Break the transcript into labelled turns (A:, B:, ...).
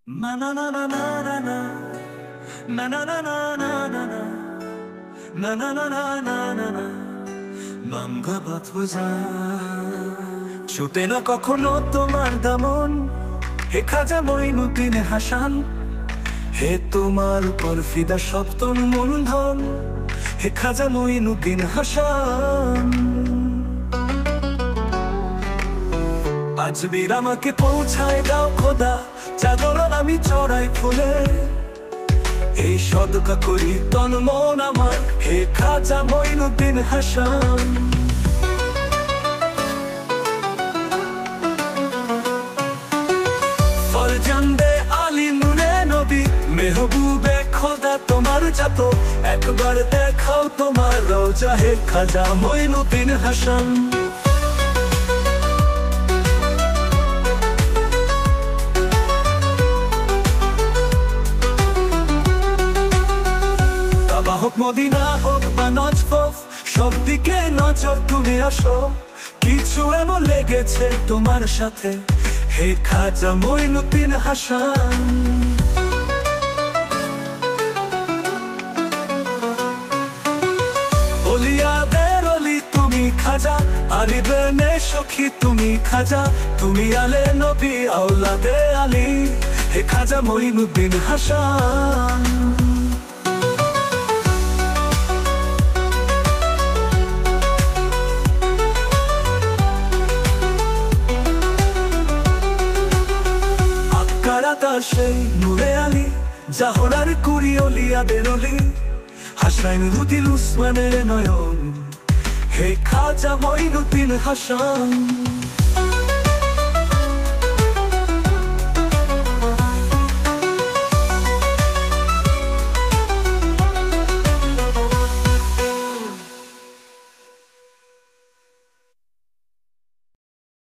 A: Na na na na na na na na na na na na na na na na na na na na Mamgabat ছুটে না কখনো তোমার দামন হে খাজা মঈনুদ্দিন হাসান হে তোমার উপর ফিদা সপ্তম মূলধন হে খাজা মঈনুদ্দিন হাসান আজমির আমাকে পৌঁছায় দাও খোদা চাদর আমি চড়াই ফুলে এই সদকা করি তন মন আমার হে খাজা মঈনুদ্দিন হাসান ফরজন্দে আলী নূরে নবী মেহবুবে খোদা তোমার জাত একবার দেখাও তোমার রওজা হে খাজা মঈনুদ্দিন হাসান হোক মদিনা হোক বা নজফ সব দিকে নজর তুমি আসো কিছু এমন লেগেছে তোমার সাথে হে খাজা মঈনুদ্দিন হাসান ওলিয়াদের অলি তুমি খাজা আলিবেনে সখী তুমি খাজা তুমি আলে নবী আওলাদে আলী হে খাজা মঈনুদ্দিন হাসান সেই নূরে আলী জাহরার কুড়ি ওলিয়াদের অলি হাসাইন রুদিল উসমানের নয়ন হে খাজা মঈনুদ্দিন হাসান